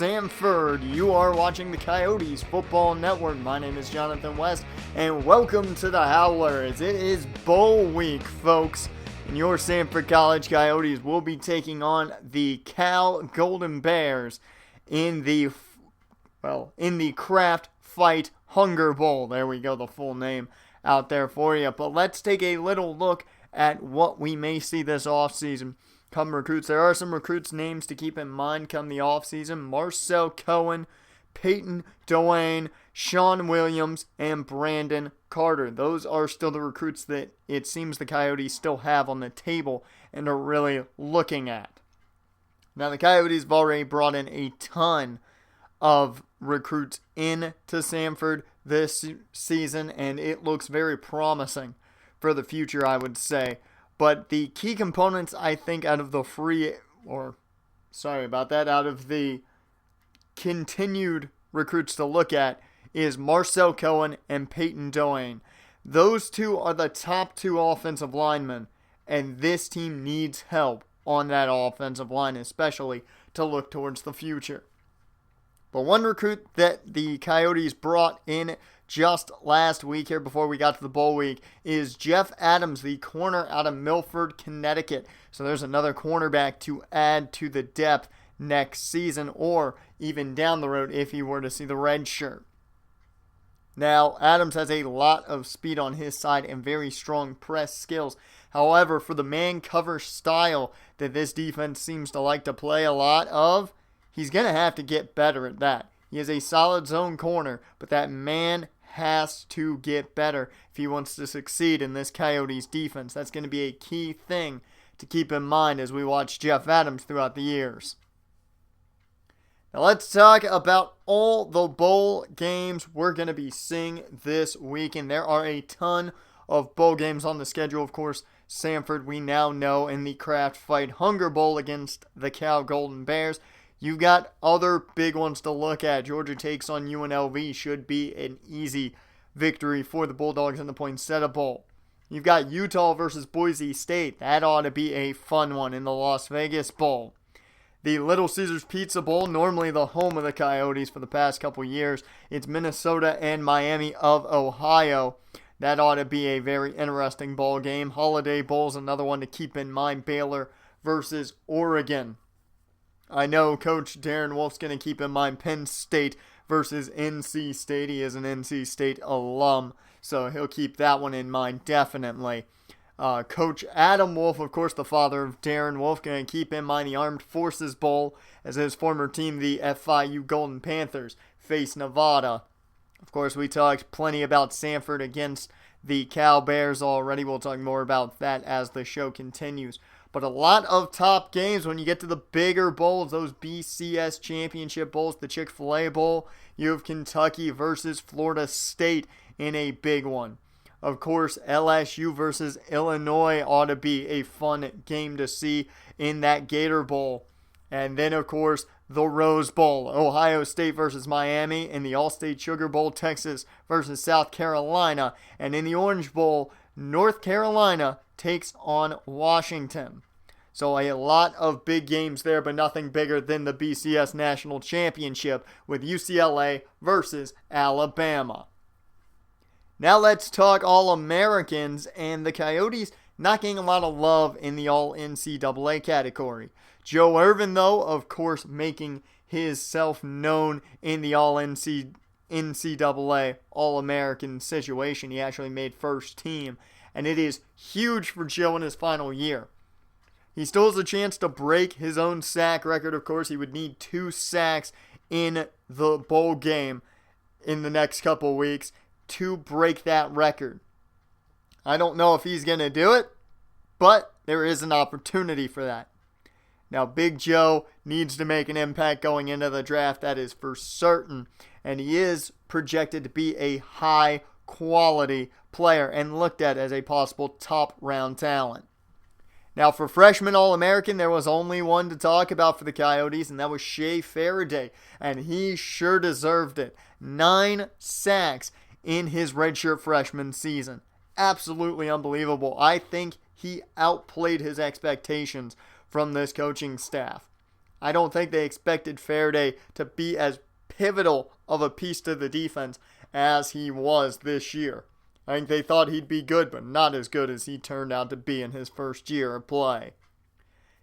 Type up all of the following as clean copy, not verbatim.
Sanford. You are watching the Coyotes Football Network. My name is Jonathan West, and welcome to the Howlers. It is bowl week, folks, and your Sanford College Coyotes will be taking on the Cal Golden Bears in the Kraft Fight Hunger Bowl. There we go, the full name out there for you. But let's take a little look at what we may see this offseason. Come recruits, there are some recruits' names to keep in mind come the offseason. Marcel Cohen, Peyton Dwayne, Sean Williams, and Brandon Carter. Those are still the recruits that it seems the Coyotes still have on the table and are really looking at. Now, the Coyotes have already brought in a ton of recruits into Sanford this season, and it looks very promising for the future, I would say. But the key components, I think, out of the continued recruits to look at is Marcel Cohen and Peyton Dwayne. Those two are the top two offensive linemen, and this team needs help on that offensive line, especially to look towards the future. But one recruit that the Coyotes brought in just last week here before we got to the bowl week is Jeff Adams, the corner out of Milford, Connecticut. So there's another cornerback to add to the depth next season or even down the road if he were to see the red shirt. Now, Adams has a lot of speed on his side and very strong press skills. However, for the man cover style that this defense seems to like to play a lot of, he's going to have to get better at that. He is a solid zone corner, but that man has to get better if he wants to succeed in this Coyotes defense. That's going to be a key thing to keep in mind as we watch Jeff Adams throughout the years. Now let's talk about all the bowl games we're going to be seeing this week. And there are a ton of bowl games on the schedule. Of course, Sanford, we now know, in the Kraft Fight Hunger Bowl against the Cal Golden Bears. You've got other big ones to look at. Georgia takes on UNLV. Should be an easy victory for the Bulldogs in the Poinsettia Bowl. You've got Utah versus Boise State. That ought to be a fun one in the Las Vegas Bowl. The Little Caesars Pizza Bowl, normally the home of the Coyotes for the past couple years. It's Minnesota and Miami of Ohio. That ought to be a very interesting bowl game. Holiday Bowl's another one to keep in mind. Baylor versus Oregon. I know Coach Darren Wolf's going to keep in mind Penn State versus NC State. He is an NC State alum, so he'll keep that one in mind definitely. Coach Adam Wolf, of course, the father of Darren Wolf, going to keep in mind the Armed Forces Bowl as his former team, the FIU Golden Panthers, face Nevada. Of course, we talked plenty about Sanford against the Cal Bears already. We'll talk more about that as the show continues. But a lot of top games when you get to the bigger bowls, those BCS championship bowls, the Chick-fil-A Bowl. You have Kentucky versus Florida State in a big one. Of course, LSU versus Illinois ought to be a fun game to see in that Gator Bowl. And then, of course, the Rose Bowl, Ohio State versus Miami. In the All-State Sugar Bowl, Texas versus South Carolina. And in the Orange Bowl, North Carolina takes on Washington. So a lot of big games there, but nothing bigger than the BCS National Championship with UCLA versus Alabama. Now let's talk All-Americans, and the Coyotes not getting a lot of love in the All-NCAA category. Joe Irvin, though, of course, making his self known in the All-NCAA All-American situation. He actually made first team. And it is huge for Joe in his final year. He still has a chance to break his own sack record. Of course, he would need 2 sacks in the bowl game in the next couple weeks to break that record. I don't know if he's going to do it, but there is an opportunity for that. Now, Big Joe needs to make an impact going into the draft, that is for certain. And he is projected to be a high quality player and looked at as a possible top round talent. Now, for freshman All-American, there was only one to talk about for the Coyotes, and that was Shea Faraday, and he sure deserved it. 9 sacks in his redshirt freshman season. Absolutely unbelievable. I think he outplayed his expectations from this coaching staff. I don't think they expected Faraday to be as pivotal of a piece to the defense as he was this year. I think they thought he'd be good, but not as good as he turned out to be in his first year of play.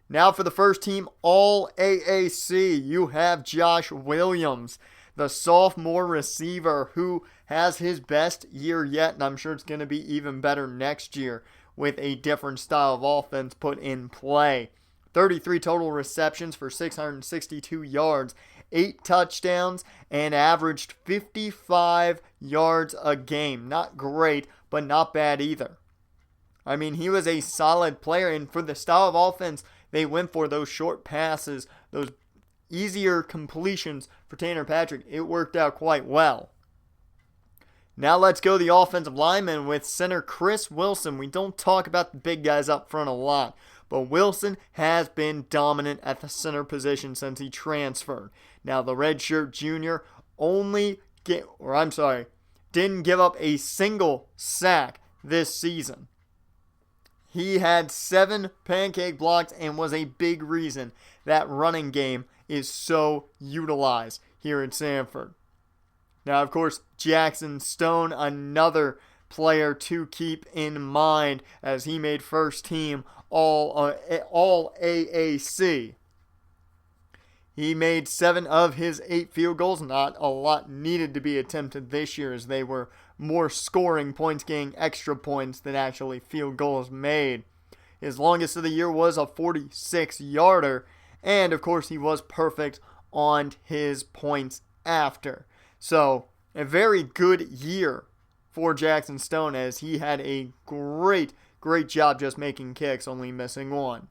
Now for the first team All AAC, you have Josh Williams, the sophomore receiver who has his best year yet, and I'm sure it's going to be even better next year with a different style of offense put in play. 33 total receptions for 662 yards, 8 touchdowns, and averaged 55 yards a game. Not great, but not bad either. I mean, he was a solid player, and for the style of offense they went for, those short passes, those easier completions for Tanner Patrick, it worked out quite well. Now let's go the offensive lineman with center Chris Wilson. We don't talk about the big guys up front a lot, but Wilson has been dominant at the center position since he transferred. Now the redshirt junior didn't give up a single sack this season. He had 7 pancake blocks and was a big reason that running game is so utilized here at Sanford. Now, of course, Jackson Stone, another player to keep in mind as he made first team All AAC. He made 7 of his 8 field goals. Not a lot needed to be attempted this year as they were more scoring points, getting extra points than actually field goals made. His longest of the year was a 46-yarder, and of course he was perfect on his points after. So, a very good year for Jackson Stone as he had a great job just making kicks, only missing one.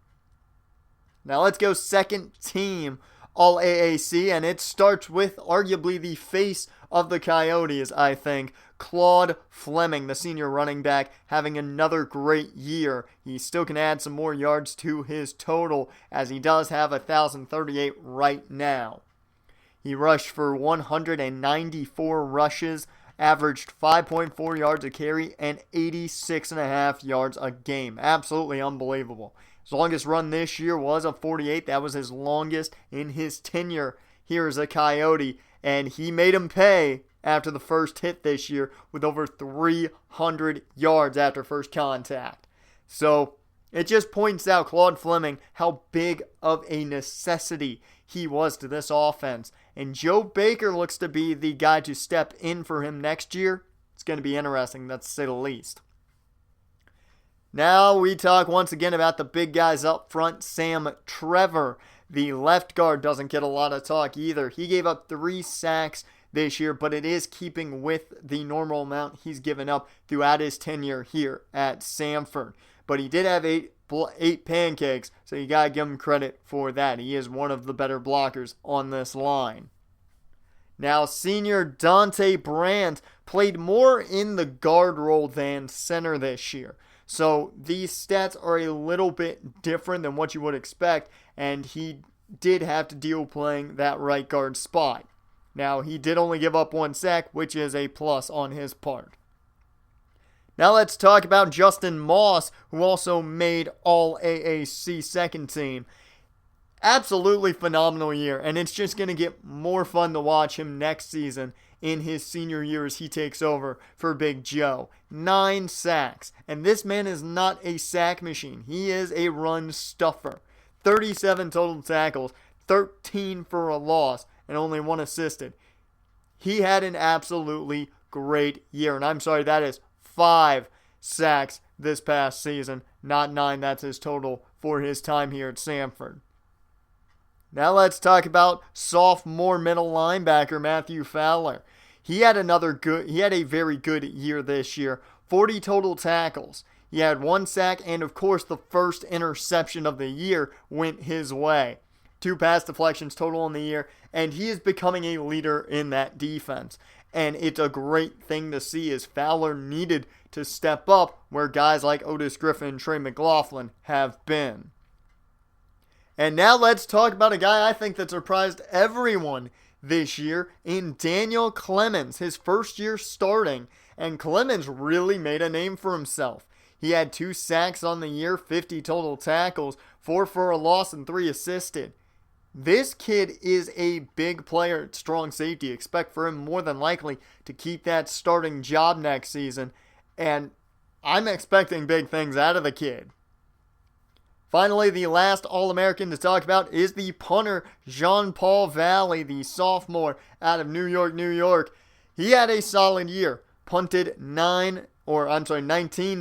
Now let's go second team All AAC, and it starts with arguably the face of the Coyotes, I think, Claude Fleming, the senior running back, having another great year. He still can add some more yards to his total as he does have 1,038 right now. He rushed for 194 rushes, averaged 5.4 yards a carry, and 86.5 yards a game. Absolutely unbelievable. His longest run this year was a 48. That was his longest in his tenure here as a Coyote, and he made him pay after the first hit this year with over 300 yards after first contact. So it just points out Claude Fleming how big of a necessity he was to this offense. And Joe Baker looks to be the guy to step in for him next year. It's going to be interesting, that's to say the least. Now we talk once again about the big guys up front. Sam Trevor, the left guard, doesn't get a lot of talk either. He gave up 3 sacks this year, but it is keeping with the normal amount he's given up throughout his tenure here at Sanford. But he did have 8 pancakes, so you gotta give him credit for that. He is one of the better blockers on this line. Now, senior Dante Brandt played more in the guard role than center this year. So these stats are a little bit different than what you would expect, and he did have to deal playing that right guard spot. Now, he did only give up 1 sack, which is a plus on his part. Now let's talk about Justin Moss, who also made All AAC second team. Absolutely phenomenal year, and it's just going to get more fun to watch him next season in his senior year as he takes over for Big Joe. 9 sacks, and this man is not a sack machine. He is a run stuffer. 37 total tackles, 13 for a loss, and only 1 assisted. He had an absolutely great year, and I'm sorry, that is 5 sacks this past season, not 9. That's his total for his time here at Sanford. Now let's talk about sophomore middle linebacker Matthew Fowler. He had a very good year this year. 40 total tackles. He had 1 sack, and of course the first interception of the year went his way. 2 pass deflections total in the year, and he is becoming a leader in that defense. And it's a great thing to see as Fowler needed to step up where guys like Otis Griffin and Trey McLaughlin have been. And now let's talk about a guy I think that surprised everyone this year in Daniel Clemens, his first year starting, and Clemens really made a name for himself. He had 2 sacks on the year, 50 total tackles, 4 for a loss, and 3 assisted. This kid is a big player at strong safety. Expect for him more than likely to keep that starting job next season. And I'm expecting big things out of the kid. Finally, the last All-American to talk about is the punter, Jean-Paul Valley, the sophomore out of New York, New York. He had a solid year. Punted 19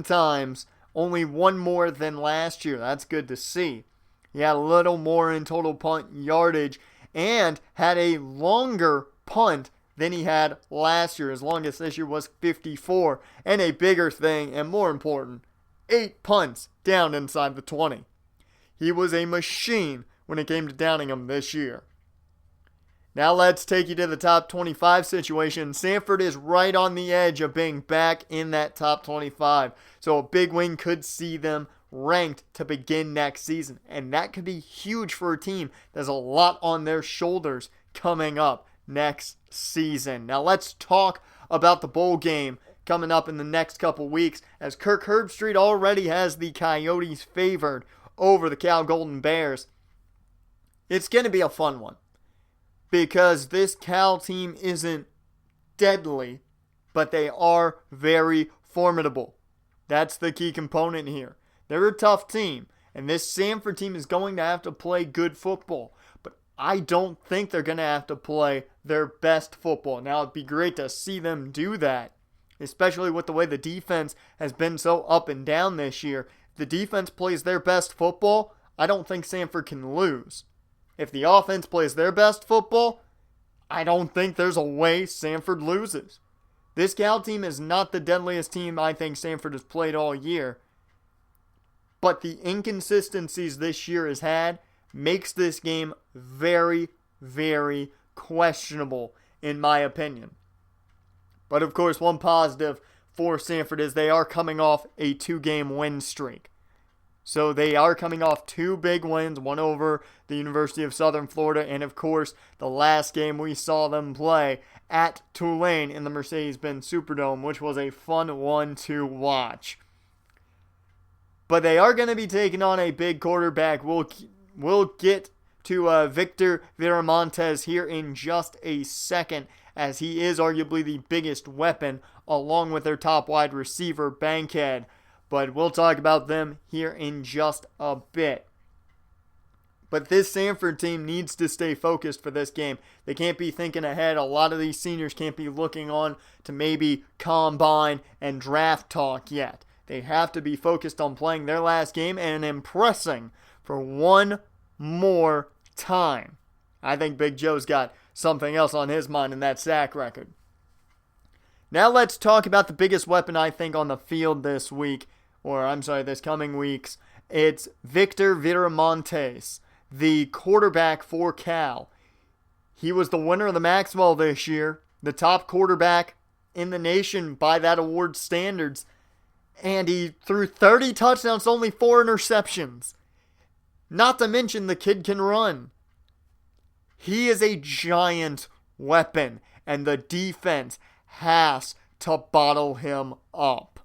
times, only one more than last year. That's good to see. He had a little more in total punt yardage and had a longer punt than he had last year. His longest this year was 54. And a bigger thing, and more important, 8 punts down inside the 20. He was a machine when it came to downing them this year. Now let's take you to the top 25 situation. Sanford is right on the edge of being back in that top 25. So a big win could see them ranked to begin next season. And that could be huge for a team that's a lot on their shoulders coming up next season. Now let's talk about the bowl game coming up in the next couple weeks, as Kirk Herbstreit already has the Coyotes favored over the Cal Golden Bears. It's going to be a fun one, because this Cal team isn't deadly, but they are very formidable. That's the key component here. They're a tough team, and this Sanford team is going to have to play good football, but I don't think they're going to have to play their best football. Now, it'd be great to see them do that, especially with the way the defense has been so up and down this year. If the defense plays their best football, I don't think Sanford can lose. If the offense plays their best football, I don't think there's a way Sanford loses. This Cal team is not the deadliest team I think Sanford has played all year, but the inconsistencies this year has had makes this game very, very questionable, in my opinion. But of course, one positive for Sanford is they are coming off a 2-game win streak. So they are coming off 2 big wins, one over the University of Southern Florida, and of course, the last game we saw them play at Tulane in the Mercedes-Benz Superdome, which was a fun one to watch. But they are going to be taking on a big quarterback. We'll get to Victor Viramontes here in just a second, as he is arguably the biggest weapon, along with their top wide receiver, Bankhead. But we'll talk about them here in just a bit. But this Sanford team needs to stay focused for this game. They can't be thinking ahead. A lot of these seniors can't be looking on to maybe combine and draft talk yet. They have to be focused on playing their last game and impressing for one more time. I think Big Joe's got something else on his mind in that sack record. Now let's talk about the biggest weapon I think on the field this coming weeks. It's Victor Viramontes, the quarterback for Cal. He was the winner of the Maxwell this year, the top quarterback in the nation by that award standards, and he threw 30 touchdowns, only 4 interceptions. Not to mention the kid can run. He is a giant weapon, and the defense has to bottle him up.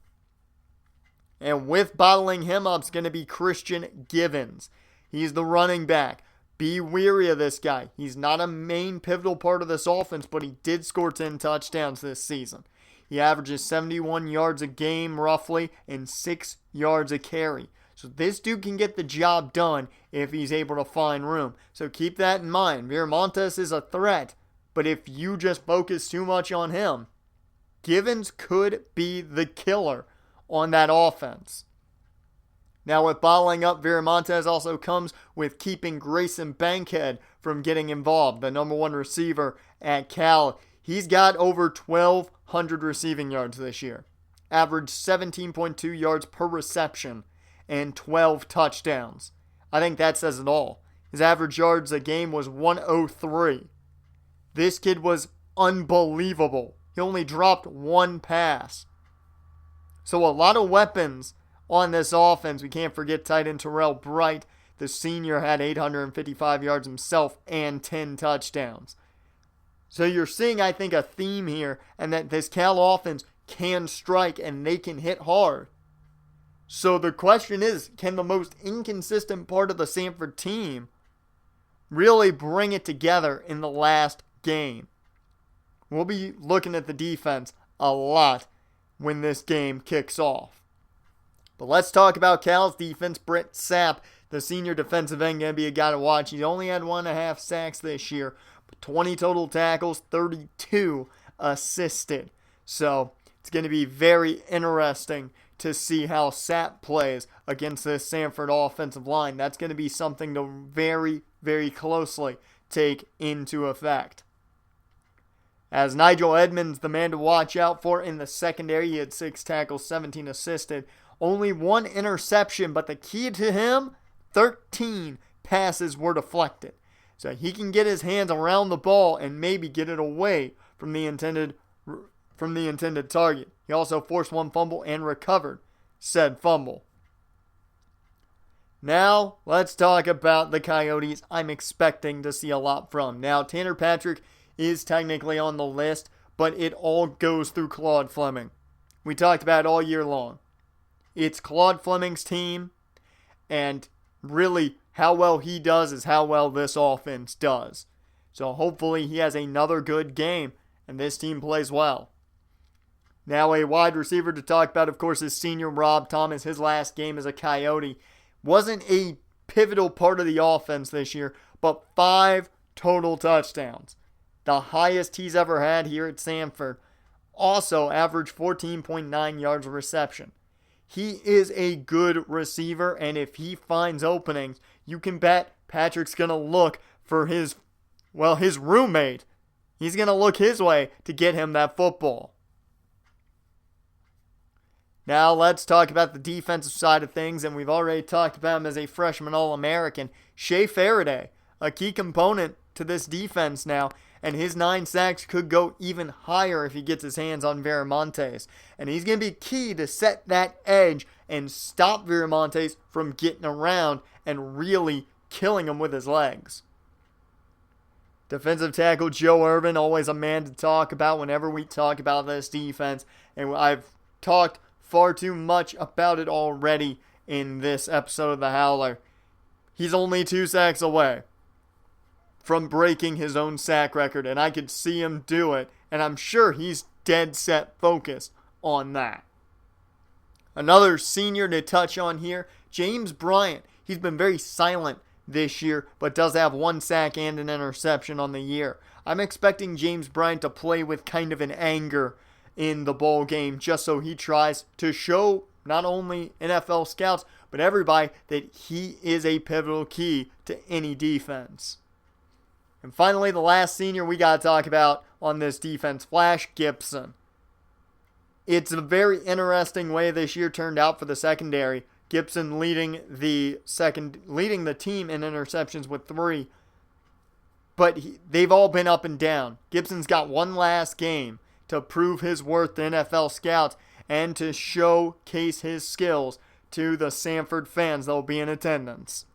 And with bottling him up is going to be Christian Givens. He's the running back. Be wary of this guy. He's not a main pivotal part of this offense, but he did score 10 touchdowns this season. He averages 71 yards a game roughly and 6 yards a carry. So this dude can get the job done if he's able to find room. So keep that in mind. Viramontes is a threat, but if you just focus too much on him, Givens could be the killer on that offense. Now, with bottling up Viramontes also comes with keeping Grayson Bankhead from getting involved, the number 1 receiver at Cal. He's got over 1,200 receiving yards this year, averaged 17.2 yards per reception, and 12 touchdowns. I think that says it all. His average yards a game was 103. This kid was unbelievable. He only dropped 1 pass. So a lot of weapons on this offense. We can't forget tight end Terrell Bright. The senior had 855 yards himself and 10 touchdowns. So you're seeing, I think, a theme here, and that this Cal offense can strike and they can hit hard. So the question is, can the most inconsistent part of the Sanford team really bring it together in the last game. We'll be looking at the defense a lot when this game kicks off. But let's talk about Cal's defense. Brett Sapp, the senior defensive end, going to be a guy to watch. He's only had 1.5 sacks this year, but 20 total tackles, 32 assisted. So it's going to be very interesting to see how Sapp plays against this Sanford offensive line. That's going to be something to very, very closely take into effect. As Nigel Edmonds, the man to watch out for in the secondary, he had 6 tackles, 17 assisted. Only 1 interception, but the key to him, 13 passes were deflected. So he can get his hands around the ball and maybe get it away from the intended target. He also forced 1 fumble and recovered said fumble. Now, let's talk about the Coyotes I'm expecting to see a lot from. Now, Tanner Patrick is technically on the list, but it all goes through Claude Fleming. We talked about it all year long. It's Claude Fleming's team, and really how well he does is how well this offense does. So hopefully he has another good game, and this team plays well. Now a wide receiver to talk about, of course, is senior Rob Thomas. His last game as a Coyote wasn't a pivotal part of the offense this year, but 5 total touchdowns. The highest he's ever had here at Sanford. Also averaged 14.9 yards of reception. He is a good receiver, and if he finds openings, you can bet Patrick's going to look for his roommate. He's going to look his way to get him that football. Now let's talk about the defensive side of things, and we've already talked about him as a freshman All-American. Shea Faraday, a key component to this defense now, and his 9 sacks could go even higher if he gets his hands on Viramontes. And he's going to be key to set that edge and stop Viramontes from getting around and really killing him with his legs. Defensive tackle Joe Irvin, always a man to talk about whenever we talk about this defense. And I've talked far too much about it already in this episode of The Howler. He's only 2 sacks away from breaking his own sack record, and I could see him do it, and I'm sure he's dead set focused on that. Another senior to touch on here, James Bryant. He's been very silent this year, but does have 1 sack and an interception on the year. I'm expecting James Bryant to play with kind of an anger in the bowl game, just so he tries to show not only NFL scouts, but everybody that he is a pivotal key to any defense. And finally, the last senior we got to talk about on this defense, Flash Gibson. It's a very interesting way this year turned out for the secondary. Gibson leading the team in interceptions with 3. But they've all been up and down. Gibson's got 1 last game to prove his worth to NFL scouts and to showcase his skills to the Sanford fans that will be in attendance.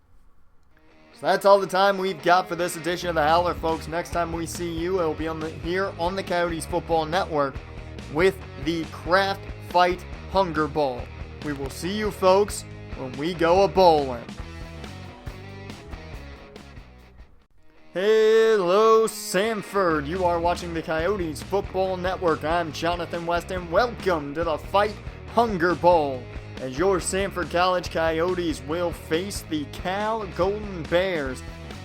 So that's all the time we've got for this edition of The Howler, folks. Next time we see you, it will be here on the Coyotes Football Network with the Kraft Fight Hunger Bowl. We will see you, folks, when we go a-bowling. Hello, Sanford. You are watching the Coyotes Football Network. I'm Jonathan West, and welcome to the Fight Hunger Bowl, as your Sanford College Coyotes will face the Cal Golden Bears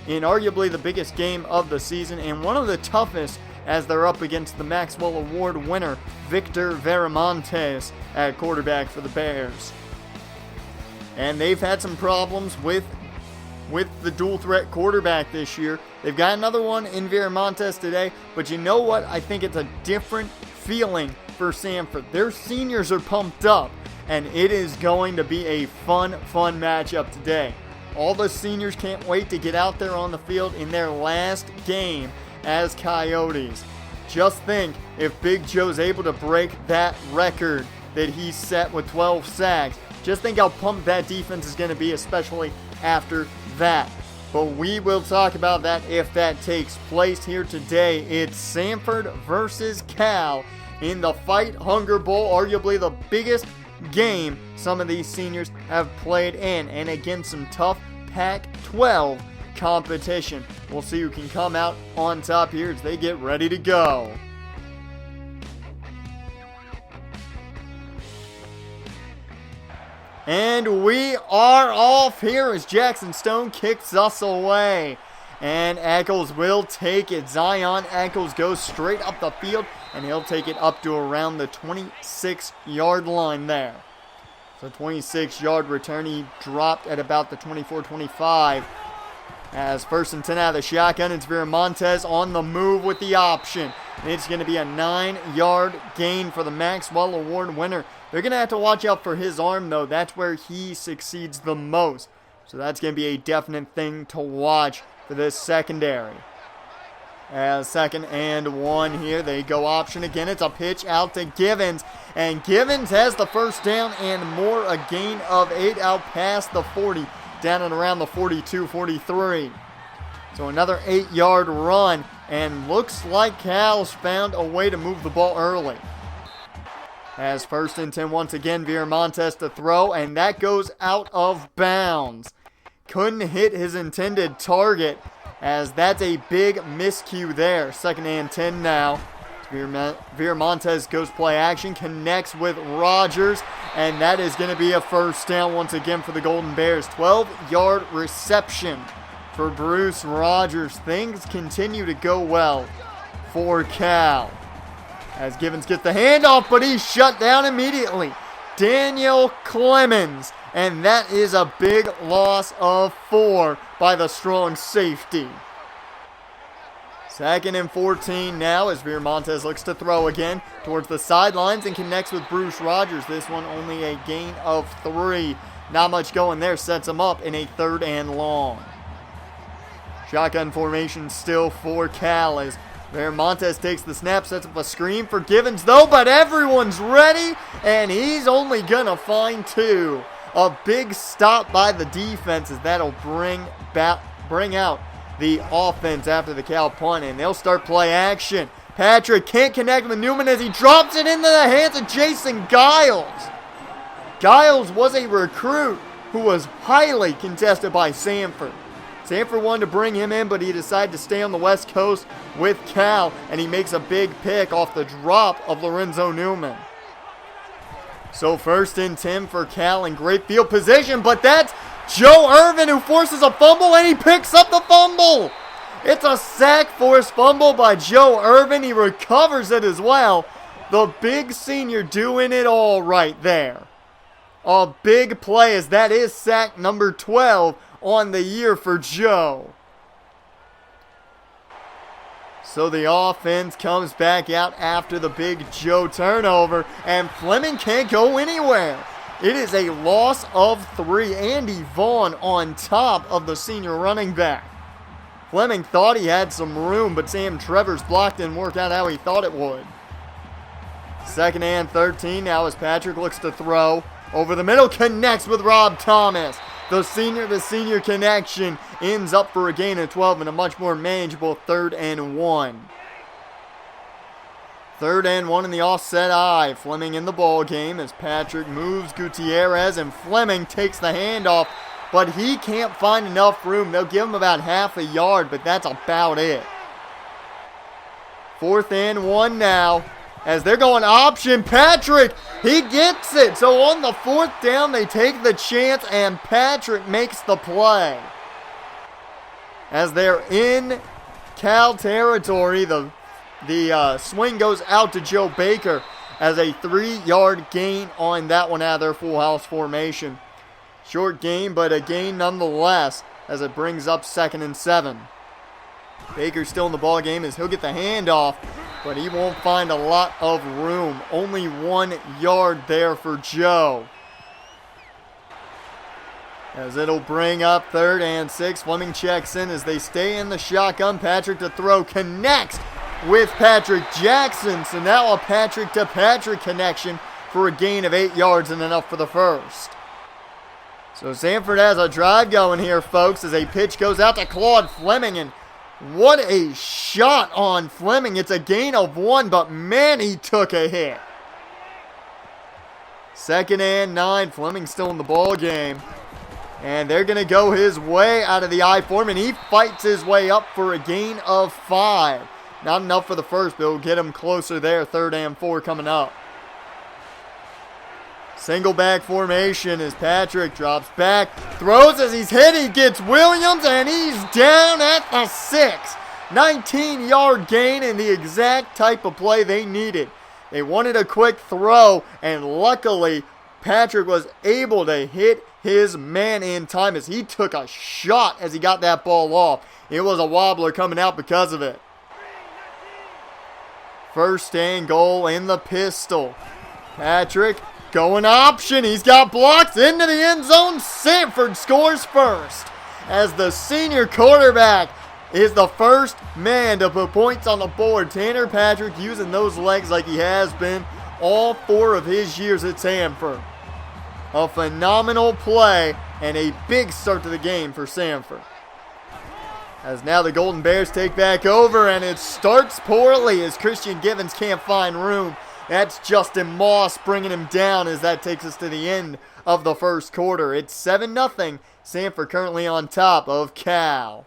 in arguably the biggest game of the season and one of the toughest, as they're up against the Maxwell Award winner Victor Viramontes at quarterback for the Bears. And they've had some problems with the dual threat quarterback this year. They've got another one in Viramontes today, but you know what? I think it's a different feeling for Sanford. Their seniors are pumped up, and it is going to be a fun matchup today. All the seniors can't wait to get out there on the field in their last game as Coyotes. Just think, if Big Joe's able to break that record that he set with 12 sacks, just think how pumped that defense is going to be, especially after that. But we will talk about that if that takes place here today. It's Sanford versus Cal in the Fight Hunger Bowl, arguably the biggest game some of these seniors have played in, and against some tough Pac-12 competition. We'll see who can come out on top here as they get ready to go. And we are off here as Jackson Stone kicks us away. And Eccles will take it. Zion Eccles goes straight up the field, and he'll take it up to around the 26-yard line there. So 26-yard return. He dropped at about the 24-25. As first and 10 out of the shotgun, it's Viramontes on the move with the option. And it's going to be a 9-yard gain for the Maxwell Award winner. They're going to have to watch out for his arm, though. That's where he succeeds the most. So that's going to be a definite thing to watch for this secondary. As 2nd and 1 here, they go option again. It's a pitch out to Givens. And Givens has the first down and more, a gain of 8 out past the 40. Down and around the 42-43. So another 8-yard run, and looks like Cal's found a way to move the ball early. As 1st and 10 once again, Viramontes to throw, and that goes out of bounds. Couldn't hit his intended target, as that's a big miscue there. 2nd and 10 now. Viramontes goes play action, connects with Rogers, and that is going to be a first down once again for the Golden Bears. 12-yard reception for Bruce Rogers. Things continue to go well for Cal. As Givens gets the handoff, but he's shut down immediately. Daniel Clemens, and that is a big loss of 4 by the strong safety. 2nd and 14 now as Viramontes looks to throw again towards the sidelines and connects with Bruce Rogers. This one only a gain of 3. Not much going there. Sets him up in a 3rd and long. Shotgun formation still for Cal as Viramontes takes the snap, sets up a screen for Givens though, but everyone's ready and he's only going to find 2. A big stop by the defense as that'll bring out the offense after the Cal punt, and they'll start play action. Patrick can't connect with Newman as he drops it into the hands of Jason Giles. Giles was a recruit who was highly contested by Sanford. Sanford wanted to bring him in, but he decided to stay on the West Coast with Cal, and he makes a big pick off the drop of Lorenzo Newman. So 1st and 10 for Cal in great field position, but that's Joe Irvin who forces a fumble, and he picks up the fumble. It's a sack-forced fumble by Joe Irvin. He recovers it as well. The big senior doing it all right there. A big play as that is sack number 12 on the year for Joe. So the offense comes back out after the big Joe turnover, and Fleming can't go anywhere. It is a loss of 3. Andy Vaughn on top of the senior running back. Fleming thought he had some room, but Sam Trevor's block didn't work out how he thought it would. 2nd and 13 now as Patrick looks to throw. Over the middle, connects with Rob Thomas. The senior-to-senior connection ends up for a gain of 12 and a much more manageable 3rd and 1. 3rd and 1 in the offset eye. Fleming in the ball game as Patrick moves Gutierrez, and Fleming takes the handoff, but he can't find enough room. They'll give him about half a yard, but that's about it. 4th and 1 now as they're going option. Patrick, he gets it. So on the 4th down, they take the chance, and Patrick makes the play. As they're in Cal territory, the swing goes out to Joe Baker as a 3-yard gain on that one out of their full house formation. Short gain, but a gain nonetheless as it brings up 2nd and 7. Baker's still in the ball game as he'll get the handoff, but he won't find a lot of room. Only 1 yard there for Joe. As it'll bring up 3rd and 6. Fleming checks in as they stay in the shotgun. Patrick to throw, connects with Patrick Jackson. So now a Patrick-to-Patrick connection for a gain of 8 yards and enough for the first. So Sanford has a drive going here, folks, as a pitch goes out to Claude Fleming, and what a shot on Fleming. It's a gain of 1, but man, he took a hit. 2nd and 9. Fleming still in the ball game. And they're going to go his way out of the I form, and he fights his way up for a gain of 5. Not enough for the first, but it'll get him closer there. 3rd and 4 coming up. Single back formation as Patrick drops back, throws as he's hit. He gets Williams, and he's down at the 6. 19-yard gain, and the exact type of play they needed. They wanted a quick throw, and luckily Patrick was able to hit his man in time as he took a shot as he got that ball off. It was a wobbler coming out because of it. 1st and goal in the pistol. Patrick going option. He's got blocks into the end zone. Sanford scores first as the senior quarterback is the first man to put points on the board. Tanner Patrick using those legs like he has been all 4 of his years at Sanford. A phenomenal play and a big start to the game for Sanford. As now the Golden Bears take back over, and it starts poorly as Christian Givens can't find room. That's Justin Moss bringing him down as that takes us to the end of the first quarter. It's 7-0. Sanford currently on top of Cal.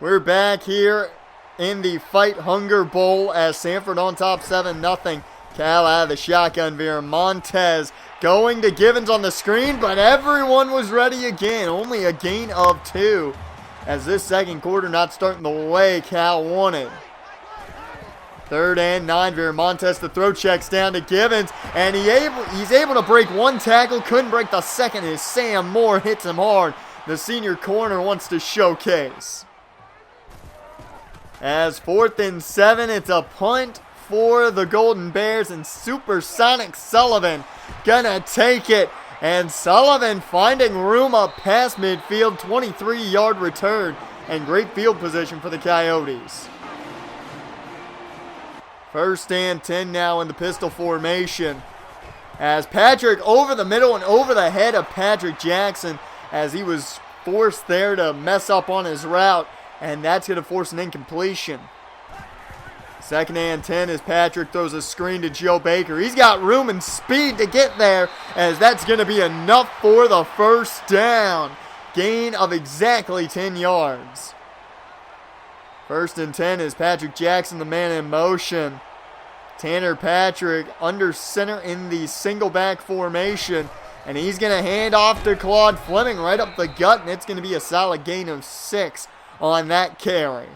We're back here in the Fight Hunger Bowl as Sanford on top 7-0. Cal out of the shotgun. Montez going to Givens on the screen, but everyone was ready again. Only a gain of 2 as this second quarter not starting the way Cal wanted. 3rd and 9. Montez the throw, checks down to Givens, and he's able to break one tackle. Couldn't break the second as Sam Moore hits him hard. The senior corner wants to showcase. As 4th and 7, it's a punt for the Golden Bears, and Supersonic Sullivan gonna take it. And Sullivan finding room up past midfield, 23-yard return, and great field position for the Coyotes. 1st and 10 now in the pistol formation. As Patrick over the middle and over the head of Patrick Jackson as he was forced there to mess up on his route. And that's going to force an incompletion. 2nd and 10 as Patrick throws a screen to Joe Baker. He's got room and speed to get there as that's going to be enough for the first down. Gain of exactly 10 yards. 1st and 10 is Patrick Jackson, the man in motion. Tanner Patrick under center in the single back formation. And he's going to hand off to Claude Fleming right up the gut. And it's going to be a solid gain of 6 on that carry.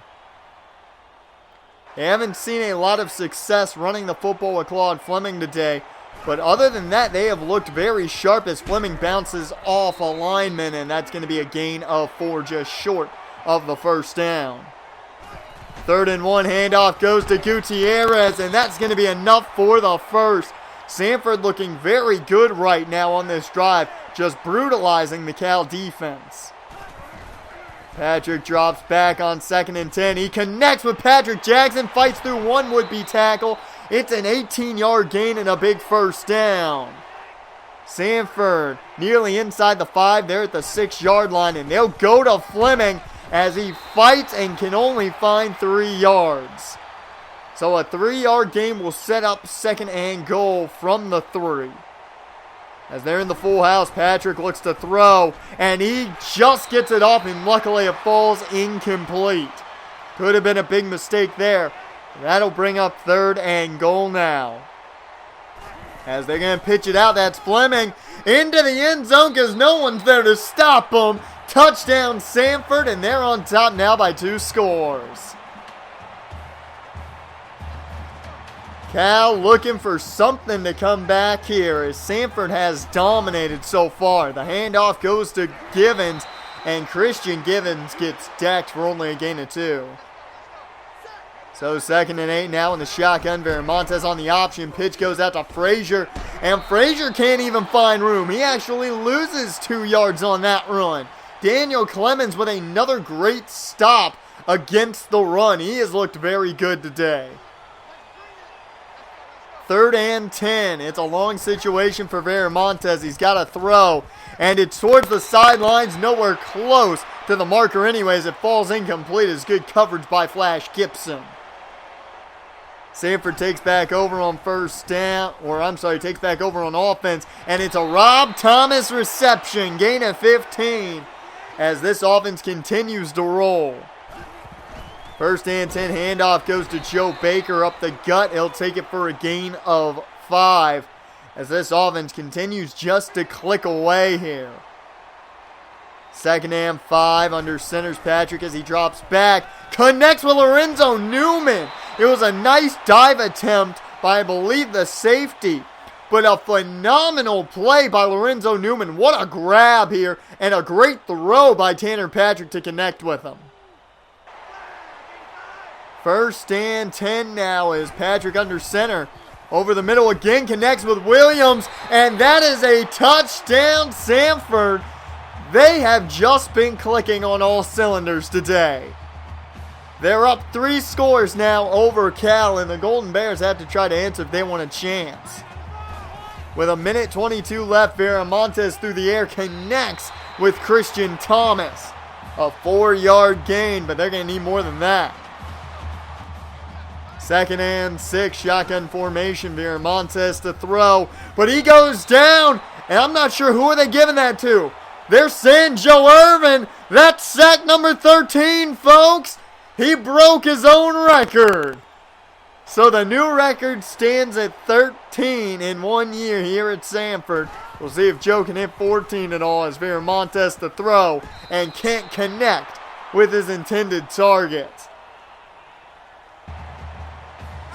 They haven't seen a lot of success running the football with Claude Fleming today. But other than that, they have looked very sharp as Fleming bounces off a lineman. And that's going to be a gain of 4 just short of the first down. 3rd and 1 handoff goes to Gutierrez. And that's going to be enough for the first. Sanford looking very good right now on this drive. Just brutalizing the Cal defense. Patrick drops back on 2nd and 10. He connects with Patrick Jackson, fights through one would-be tackle. It's an 18-yard gain and a big first down. Sanford nearly inside the 5 there at the 6-yard line, and they'll go to Fleming as he fights and can only find 3 yards. So a 3-yard gain will set up 2nd and goal from the 3. As they're in the full house, Patrick looks to throw, and he just gets it off, and luckily it falls incomplete. Could have been a big mistake there. That'll bring up 3rd and goal now. As they're going to pitch it out, that's Fleming into the end zone because no one's there to stop him. Touchdown Sanford, and they're on top now by 2 scores. Cal looking for something to come back here as Sanford has dominated so far. The handoff goes to Givens, and Christian Givens gets decked for only a gain of 2. So 2nd and 8 now in the shotgun. Montez on the option. Pitch goes out to Frazier, and Frazier can't even find room. He actually loses 2 yards on that run. Daniel Clemens with another great stop against the run. He has looked very good today. 3rd and 10. It's a long situation for Montez. He's got to throw, and it's towards the sidelines, nowhere close to the marker anyways. It falls incomplete as good coverage by Flash Gibson. Sanford takes back over on takes back over on offense, and it's a Rob Thomas reception, gain of 15, as this offense continues to roll. First and 10, handoff goes to Joe Baker up the gut. He'll take it for a gain of 5, as this offense continues just to click away here. Second and 5, under center's Patrick as he drops back. Connects with Lorenzo Newman. It was a nice dive attempt by, I believe, the safety. But a phenomenal play by Lorenzo Newman. What a grab here. And a great throw by Tanner Patrick to connect with him. First and 10 now is Patrick under center. Over the middle again, connects with Williams. And that is a touchdown, Sanford. They have just been clicking on all cylinders today. They're up 3 scores now over Cal, and the Golden Bears have to try to answer if they want a chance. With 1:22 left, Viramontes through the air connects with Christian Thomas. A 4-yard gain, but they're going to need more than that. Second and 6, shotgun formation, Viramontes to throw, but he goes down, and I'm not sure who are they giving that to. They're saying Joe Irvin. That's sack number 13, folks. He broke his own record. So the new record stands at 13 in 1 year here at Sanford. We'll see if Joe can hit 14 at all, as Viramontes to throw and can't connect with his intended target.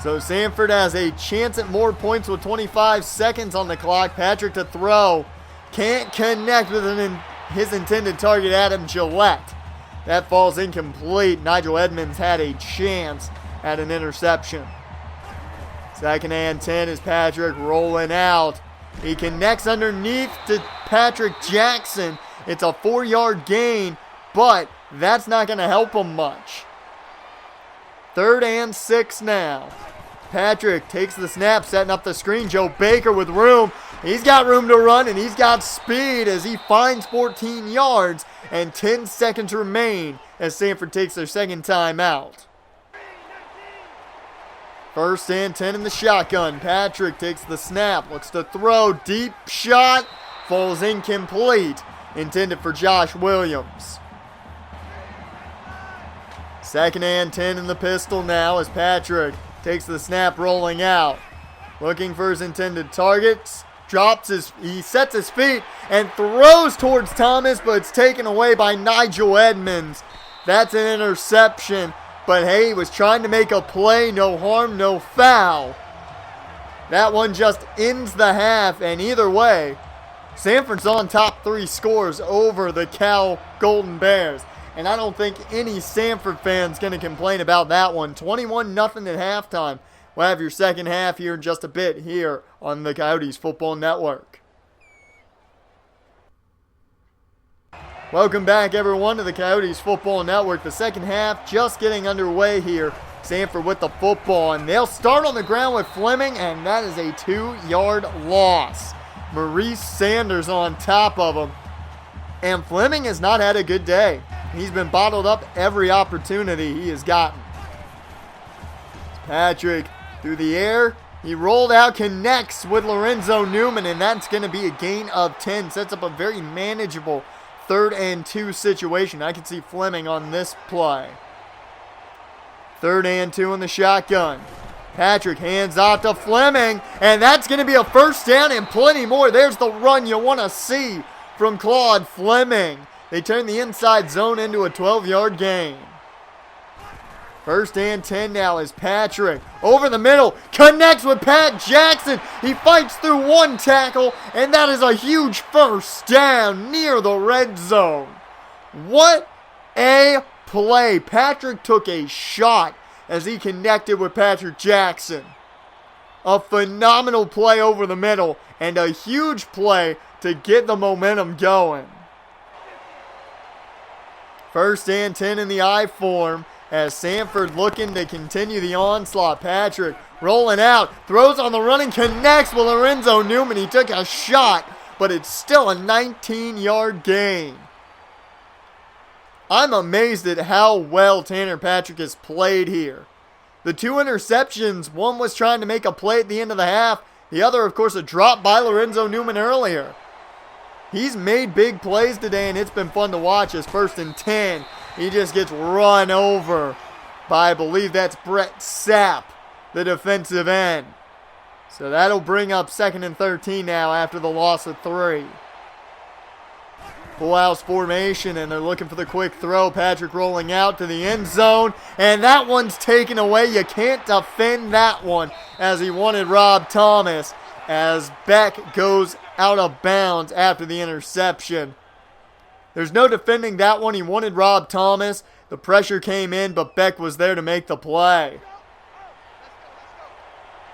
So Sanford has a chance at more points with 25 seconds on the clock. Patrick to throw. Can't connect with his intended target, Adam Gillette. That falls incomplete. Nigel Edmonds had a chance at an interception. Second and 10 is Patrick rolling out. He connects underneath to Patrick Jackson. It's a 4-yard gain, but that's not going to help him much. Third and 6 now. Patrick takes the snap, setting up the screen. Joe Baker with room. He's got room to run, and he's got speed as he finds 14 yards, and 10 seconds remain as Sanford takes their second time out. First and 10 in the shotgun. Patrick takes the snap, looks to throw. Deep shot, falls incomplete. Intended for Josh Williams. Second and 10 in the pistol now as Patrick takes the snap, rolling out. Looking for his intended targets. He sets his feet and throws towards Thomas, but it's taken away by Nigel Edmonds. That's an interception. But hey, he was trying to make a play. No harm, no foul. That one just ends the half, and either way, Sanford's on top 3 scores over the Cal Golden Bears. And I don't think any Sanford fan's going to complain about that one. 21-0 at halftime. We'll have your second half here in just a bit here on the Coyotes Football Network. Welcome back, everyone, to the Coyotes Football Network. The second half just getting underway here. Sanford with the football, and they'll start on the ground with Fleming, and that is a 2-yard loss. Maurice Sanders on top of him. And Fleming has not had a good day. He's been bottled up every opportunity he has gotten. Patrick through the air. He rolled out, connects with Lorenzo Newman, and that's going to be a gain of 10. Sets up a very manageable 3rd and 2 situation. I can see Fleming on this play. 3rd and 2 in the shotgun. Patrick hands off to Fleming, and that's going to be a first down and plenty more. There's the run you want to see from Claude Fleming. They turn the inside zone into a 12-yard gain. First and 10 now is Patrick. Over the middle, connects with Pat Jackson. He fights through one tackle, and that is a huge first down near the red zone. What a play. Patrick took a shot as he connected with Patrick Jackson. A phenomenal play over the middle, and a huge play to get the momentum going. First and 10 in the I form as Sanford looking to continue the onslaught. Patrick rolling out, throws on the run and connects with Lorenzo Newman. He took a shot, but it's still a 19-yard gain. I'm amazed at how well Tanner Patrick has played here. The 2 interceptions, one was trying to make a play at the end of the half. The other, of course, a drop by Lorenzo Newman earlier. He's made big plays today, and it's been fun to watch. His 1st and 10, he just gets run over by, I believe that's Brett Sapp, the defensive end. So that'll bring up 2nd and 13 now after the loss of 3. Full house formation, and they're looking for the quick throw. Patrick rolling out to the end zone, and that one's taken away. You can't defend that one, as he wanted Rob Thomas, as Beck goes out of bounds after the interception. There's no defending that one. He wanted Rob Thomas. The pressure came in, but Beck was there to make the play.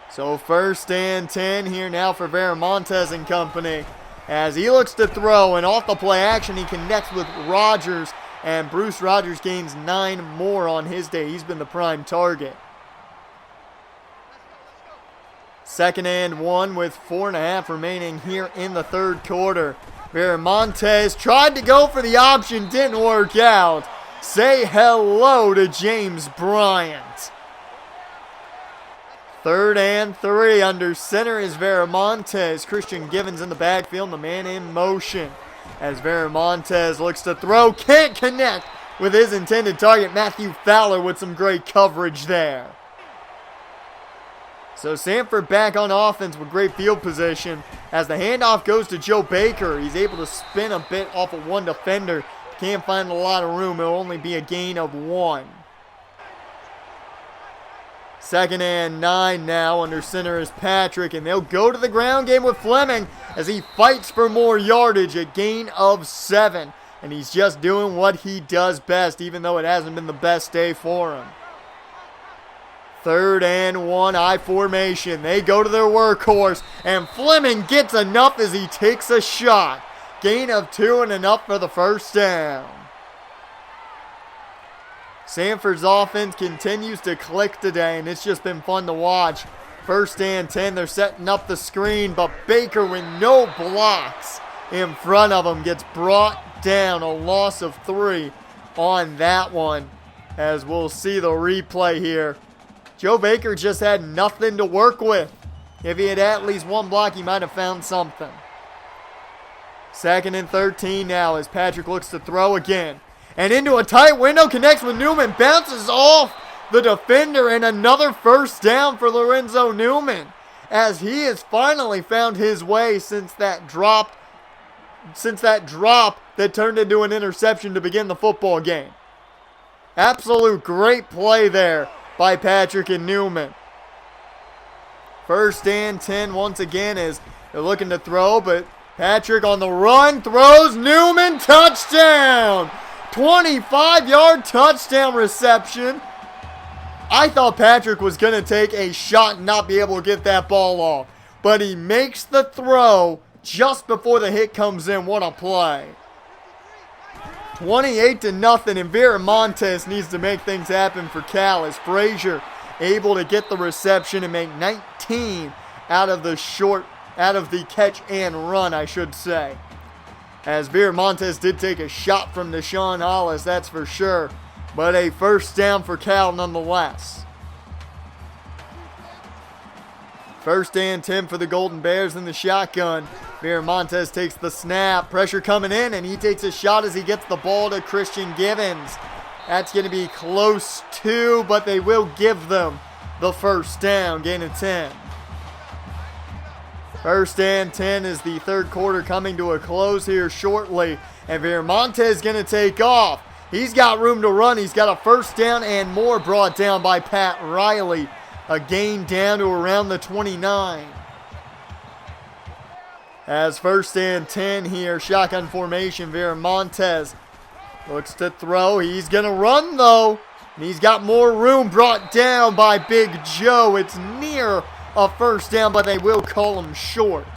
So 1st and 10 here now for Viramontes and company. As he looks to throw, and off the play action, he connects with Rogers, and Bruce Rogers gains 9 more on his day. He's been the prime target. 2nd and 1 with 4.5 remaining here in the 3rd quarter. Viramontes tried to go for the option, didn't work out. Say hello to James Bryant. 3rd and 3, under center is Viramontes. Christian Givens in the backfield, the man in motion. As Viramontes looks to throw, can't connect with his intended target, Matthew Fowler, with some great coverage there. So Sanford back on offense with great field position. As the handoff goes to Joe Baker, he's able to spin a bit off of one defender. Can't find a lot of room. It'll only be a gain of 1. 2nd and 9 now. Under center is Patrick, and they'll go to the ground game with Fleming as he fights for more yardage, a gain of 7. And he's just doing what he does best, even though it hasn't been the best day for him. 3rd and 1, I formation. They go to their workhorse, and Fleming gets enough as he takes a shot. Gain of 2 and enough for the 1st down. Sanford's offense continues to click today, and it's just been fun to watch. 1st and 10, they're setting up the screen, but Baker, with no blocks in front of him, gets brought down. A loss of 3 on that one, as we'll see the replay here. Joe Baker just had nothing to work with. If he had at least 1 block, he might have found something. 2nd and 13 now as Patrick looks to throw again. And into a tight window, connects with Newman, bounces off the defender, and another 1st down for Lorenzo Newman, as he has finally found his way since that drop that turned into an interception to begin the football game. Absolute great play there by Patrick and Newman. 1st and 10 once again as they're looking to throw, but Patrick on the run, throws, Newman, touchdown! 25-yard touchdown reception. I thought Patrick was going to take a shot and not be able to get that ball off, but he makes the throw just before the hit comes in. What a play. 28-0, and Viramontes needs to make things happen for Cal, as Frazier able to get the reception and make 19 out of the catch and run, I should say. As Viramontes did take a shot from Deshaun Hollis, that's for sure. But a 1st down for Cal nonetheless. 1st and 10 for the Golden Bears in the shotgun. Viramontes takes the snap. Pressure coming in, and he takes a shot as he gets the ball to Christian Givens. That's going to be close to, but they will give them the 1st down. Gain of 10. 1st and 10 is the 3rd quarter coming to a close here shortly. And Viramontes is going to take off. He's got room to run. He's got a 1st down and more, brought down by Pat Riley. A gain down to around the 29. As 1st and 10 here, shotgun formation, Viramontes looks to throw. He's going to run though. And he's got more room, brought down by Big Joe. It's near a 1st down, but they will call him short.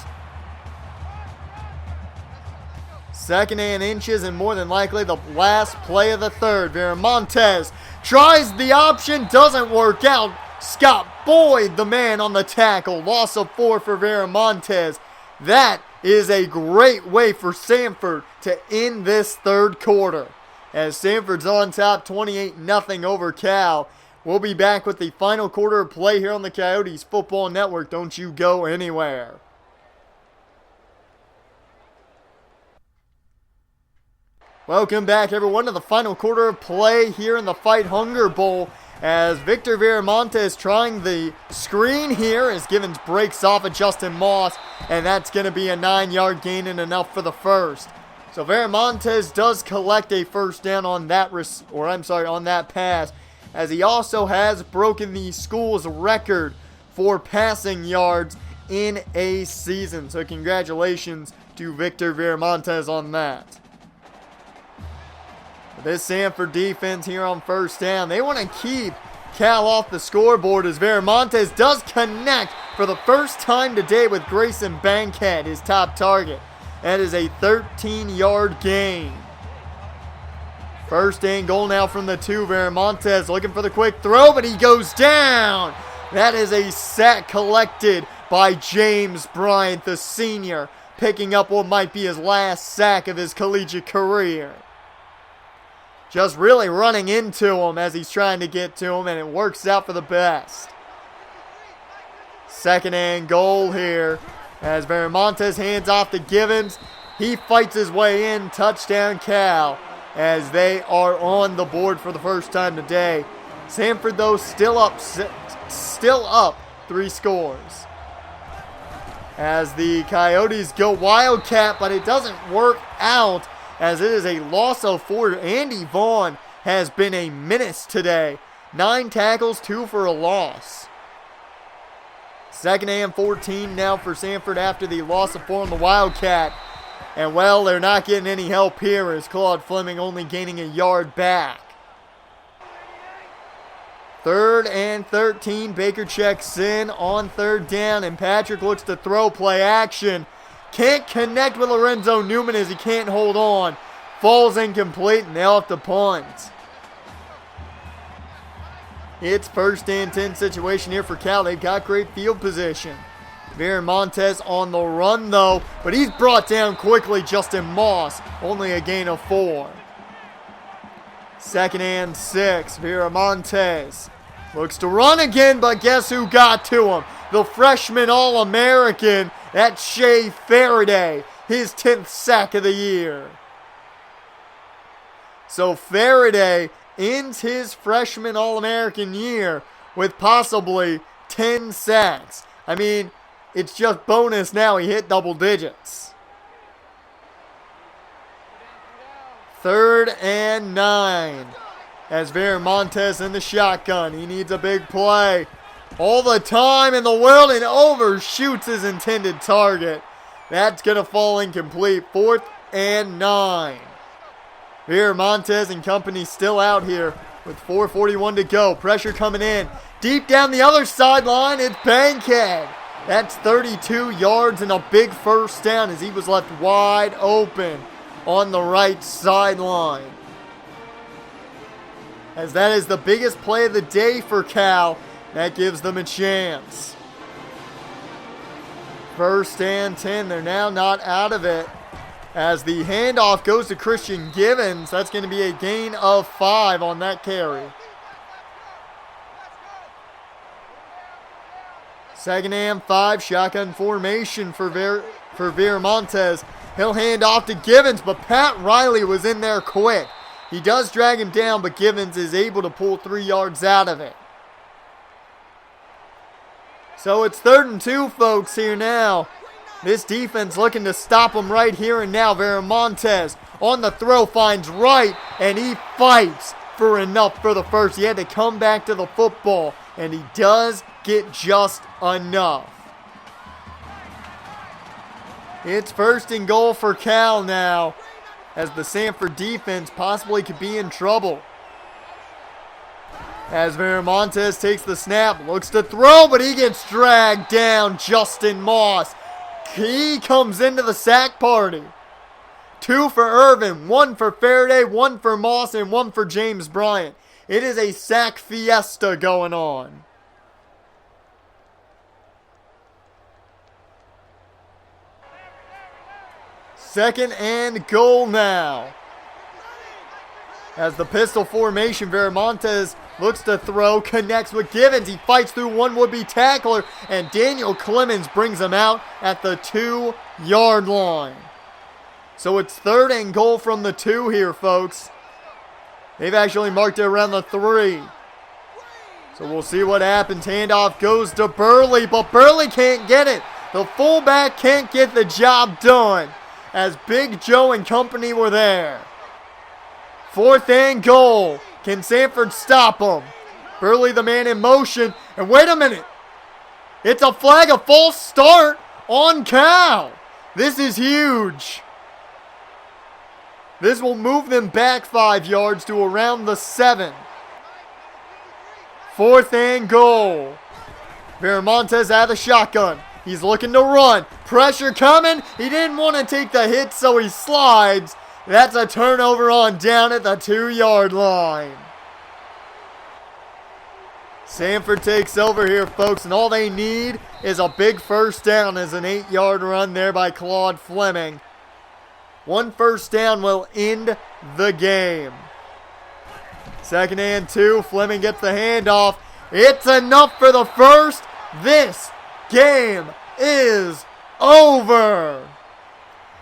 2nd and inches, and more than likely the last play of the 3rd. Viramontes tries the option, doesn't work out. Scott Boyd, the man on the tackle. Loss of 4 for Viramontes. That is a great way for Sanford to end this 3rd quarter, as Sanford's on top 28-0 over Cal. We'll be back with the final quarter of play here on the Coyotes Football Network. Don't you go anywhere. Welcome back, everyone, to the final quarter of play here in the Fight Hunger Bowl, as Victor Viramontes trying the screen here as Givens breaks off of Justin Moss, and that's going to be a 9-yard gain and enough for the first. So Viramontes does collect a first down on that on that pass, as he also has broken the school's record for passing yards in a season. So congratulations to Victor Viramontes on that. This Sanford defense here on first down, they want to keep Cal off the scoreboard as Viramontes does connect for the first time today with Grayson Bankhead, his top target. That is a 13-yard gain. First and goal now from the 2. Viramontes looking for the quick throw, but he goes down. That is a sack collected by James Bryant, the senior, picking up what might be his last sack of his collegiate career. Just really running into him as he's trying to get to him, and it works out for the best. Second and goal here as Viramontes hands off to Givens. He fights his way in. Touchdown Cal, as they are on the board for the first time today. Sanford, though, still up 3 scores. As the Coyotes go Wildcat, but it doesn't work out, as it is a loss of 4. Andy Vaughn has been a menace today. 9 tackles, 2 for a loss. Second and 14 now for Sanford after the loss of 4 on the Wildcat. And, well, they're not getting any help here as Claude Fleming only gaining a yard back. Third and 13. Baker checks in on third down, and Patrick looks to throw, play action. Can't connect with Lorenzo Newman as he can't hold on. Falls incomplete, and they'll have to punt. It's first and 10 situation here for Cal. They've got great field position. Viramontes on the run, though, but he's brought down quickly. Justin Moss, only a gain of 4. Second and 6. Viramontes looks to run again, but guess who got to him? The freshman All-American, that's Shea Faraday, his 10th sack of the year. So Faraday ends his freshman All-American year with possibly 10 sacks. I mean, it's just bonus now he hit double digits. Third and 9. As Viramontes in the shotgun. He needs a big play. All the time in the world, and overshoots his intended target. That's going to fall incomplete. 4th and 9. Viramontes and company still out here with 4:41 to go. Pressure coming in. Deep down the other sideline, it's Bankhead. That's 32 yards and a big first down as he was left wide open on the right sideline. As that is the biggest play of the day for Cal. That gives them a chance. First and 10. They're now not out of it. As the handoff goes to Christian Givens. That's going to be a gain of 5 on that carry. Second and 5. Shotgun formation for Viramontes. He'll hand off to Givens, but Pat Riley was in there quick. He does drag him down, but Givens is able to pull 3 yards out of it. So it's 3rd and 2, folks, here now. This defense looking to stop him right here and now. Viramontes on the throw finds Wright, and he fights for enough for the first. He had to come back to the football, and he does get just enough. It's 1st and goal for Cal now, as the Sanford defense possibly could be in trouble. As Viramontes takes the snap, looks to throw, but he gets dragged down. Justin Moss. He comes into the sack party. 2 for Irvin, 1 for Faraday, 1 for Moss, and 1 for James Bryant. It is a sack fiesta going on. Second and goal now. As the pistol formation, Viramontes looks to throw, connects with Givens. He fights through one would-be tackler, and Daniel Clemens brings him out at the 2-yard line. So it's 3rd and goal from the 2 here, folks. They've actually marked it around the 3. So we'll see what happens. Handoff goes to Burley, but Burley can't get it. The fullback can't get the job done, as Big Joe and company were there. 4th and goal. Can Sanford stop him? Burley the man in motion. And wait a minute. It's a flag, a false start on Cal. This is huge. This will move them back 5 yards to around the 7. 4th and goal. Viramontes out of the shotgun. He's looking to run. Pressure coming. He didn't want to take the hit, so he slides. That's a turnover on down at the 2-yard line. Sanford takes over here, folks, and all they need is a big first down as an 8-yard run there by Claude Fleming. 1 first down will end the game. 2nd and 2. Fleming gets the handoff. It's enough for the first. This game is over,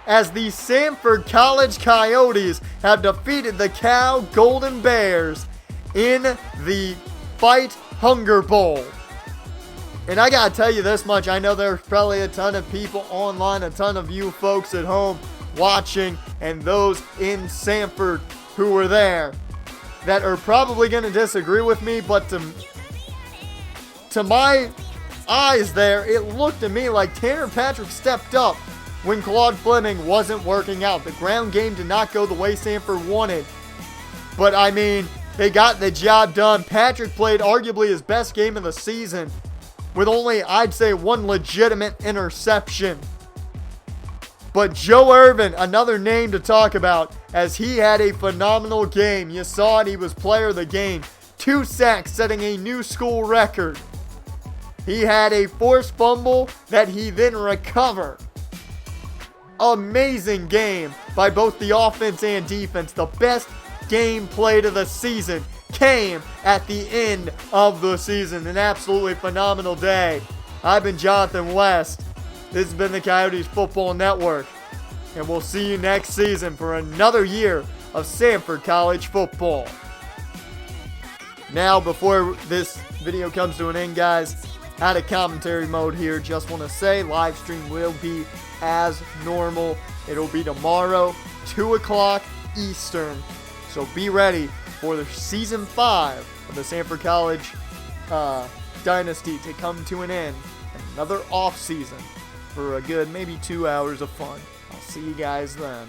as the Sanford College Coyotes have defeated the Cal Golden Bears in the Fight Hunger Bowl. And I gotta tell you this much, I know there's probably a ton of people online, a ton of you folks at home watching, and those in Sanford who were there that are probably going to disagree with me, but to my eyes there, it looked to me like Tanner Patrick stepped up when Claude Fleming wasn't working out. The ground game did not go the way Sanford wanted, but I mean, they got the job done. Patrick played arguably his best game of the season with only, I'd say, 1 legitimate interception. But Joe Irvin, another name to talk about, as he had a phenomenal game. You saw it, he was player of the game. 2 sacks, setting a new school record. He had a forced fumble that he then recovered. Amazing game by both the offense and defense. The best game played of the season came at the end of the season. An absolutely phenomenal day. I've been Jonathan West. This has been the Coyotes Football Network, and we'll see you next season for another year of Sanford College football. Now, before this video comes to an end, guys, out of commentary mode here, just want to say live stream will be as normal. It'll be tomorrow, 2 o'clock Eastern. So be ready for the Season 5 of the Sanford College Dynasty to come to an end. Another off season for a good maybe 2 hours of fun. I'll see you guys then.